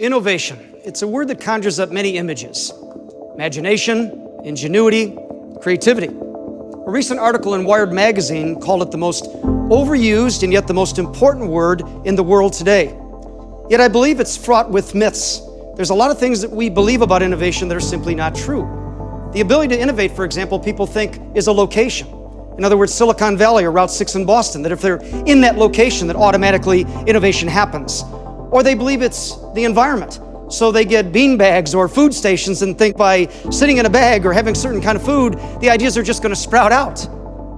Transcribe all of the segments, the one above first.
Innovation. It's a word that conjures up many images. Imagination, ingenuity, creativity. A recent article in Wired magazine called it the most overused and yet the most important word in the world today. Yet I believe it's fraught with myths. There's a lot of things that we believe about innovation that are simply not true. The ability to innovate, for example, people think is a location. In other words, Silicon Valley or Route 6 in Boston, that if they're in that location, that automatically innovation happens. Or they believe it's the environment. So they get bean bags or food stations and think by sitting in a bag or having certain kind of food, the ideas are just going to sprout out.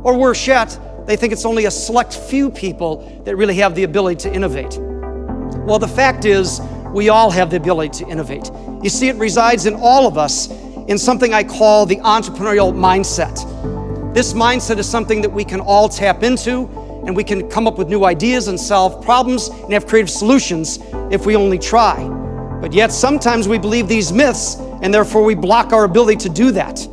Or worse yet, they think it's only a select few people that really have the ability to innovate. Well, the fact is, we all have the ability to innovate. You see, it resides in all of us in something I call the entrepreneurial mindset. This mindset is something that we can all tap into, and we can come up with new ideas and solve problems and have creative solutions if we only try. But yet sometimes we believe these myths, and therefore we block our ability to do that.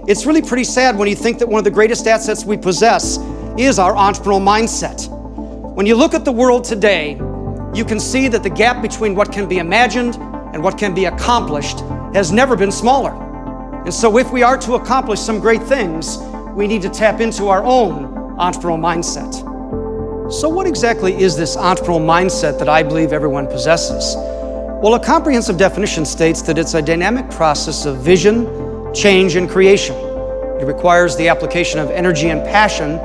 It's really pretty sad when you think that one of the greatest assets we possess is our entrepreneurial mindset. When you look at the world today, you can see that the gap between what can be imagined and what can be accomplished has never been smaller. And so if we are to accomplish some great things, we need to tap into our own entrepreneurial mindset. So what exactly is this entrepreneurial mindset that I believe everyone possesses? Well, a comprehensive definition states that it's a dynamic process of vision, change, and creation. It requires the application of energy and passion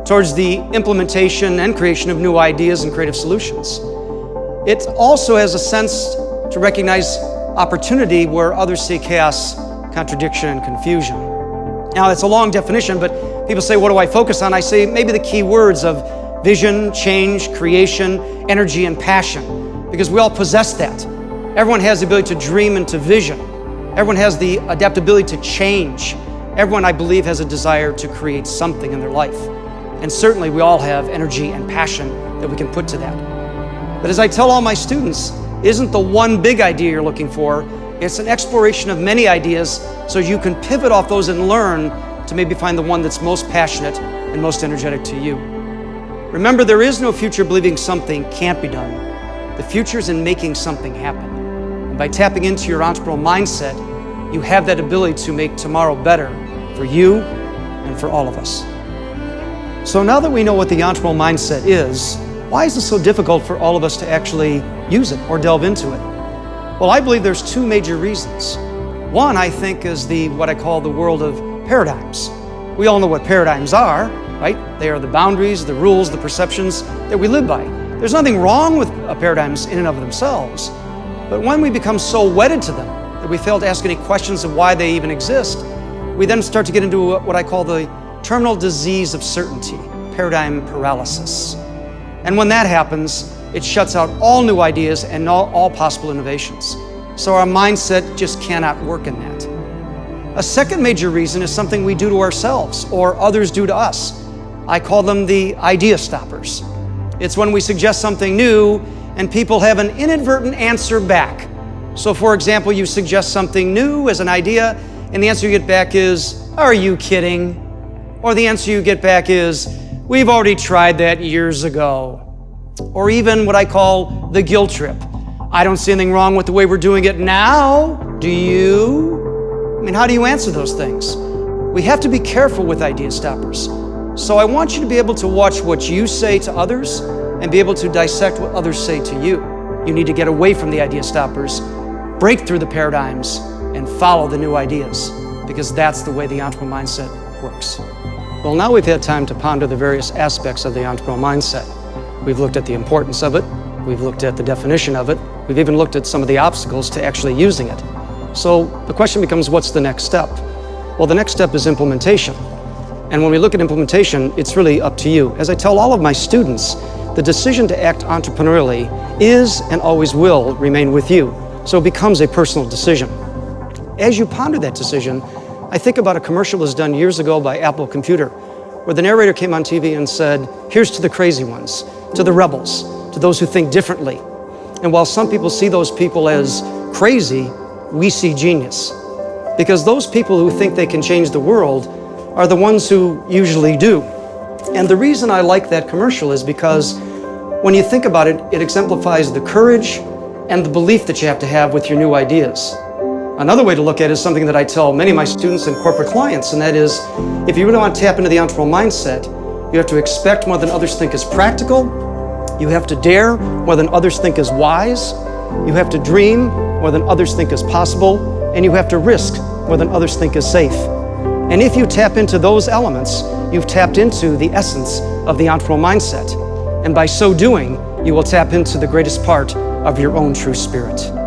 towards the implementation and creation of new ideas and creative solutions. It also has a sense to recognize opportunity where others see chaos, contradiction, and confusion. Now, it's a long definition, but people say, what do I focus on? I say maybe the key words of vision, change, creation, energy, and passion, because we all possess that. Everyone has the ability to dream and to vision. Everyone has the adaptability to change. Everyone, I believe, has a desire to create something in their life. And certainly we all have energy and passion that we can put to that. But as I tell all my students, it isn't the one big idea you're looking for, it's an exploration of many ideas so you can pivot off those and learn to maybe find the one that's most passionate and most energetic to you. Remember, there is no future believing something can't be done. The future is in making something happen. And by tapping into your entrepreneurial mindset, you have that ability to make tomorrow better for you and for all of us. So now that we know what the entrepreneurial mindset is, why is it so difficult for all of us to actually use it or delve into it? Well, I believe there's two major reasons. One, I think, is what I call the world of paradigms. We all know what paradigms are, right? They are the boundaries, the rules, the perceptions that we live by. There's nothing wrong with paradigms in and of themselves, but when we become so wedded to them that we fail to ask any questions of why they even exist, we then start to get into what I call the terminal disease of certainty, paradigm paralysis. And when that happens, it shuts out all new ideas and all possible innovations. So our mindset just cannot work in that. A second major reason is something we do to ourselves or others do to us. I call them the idea stoppers. It's when we suggest something new and people have an inadvertent answer back. So for example, you suggest something new as an idea and the answer you get back is, are you kidding? Or the answer you get back is, we've already tried that years ago. Or even what I call the guilt trip. I don't see anything wrong with the way we're doing it now, do you? I mean, how do you answer those things? We have to be careful with idea stoppers. So I want you to be able to watch what you say to others and be able to dissect what others say to you. You need to get away from the idea stoppers, break through the paradigms, and follow the new ideas, because that's the way the entrepreneurial mindset works. Well, now we've had time to ponder the various aspects of the entrepreneurial mindset. We've looked at the importance of it, we've looked at the definition of it, we've even looked at some of the obstacles to actually using it. So the question becomes, what's the next step? Well, the next step is implementation. And when we look at implementation, it's really up to you. As I tell all of my students, the decision to act entrepreneurially is and always will remain with you. So it becomes a personal decision. As you ponder that decision, I think about a commercial that was done years ago by Apple Computer, where the narrator came on TV and said, here's to the crazy ones, to the rebels, to those who think differently. And while some people see those people as crazy, we see genius. Because those people who think they can change the world are the ones who usually do. And the reason I like that commercial is because when you think about it, it exemplifies the courage and the belief that you have to have with your new ideas. Another way to look at it is something that I tell many of my students and corporate clients, and that is, if you really want to tap into the entrepreneurial mindset, you have to expect more than others think is practical, you have to dare more than others think is wise, you have to dream more than others think is possible, and you have to risk more than others think is safe. And if you tap into those elements, you've tapped into the essence of the entrepreneurial mindset. And by so doing, you will tap into the greatest part of your own true spirit.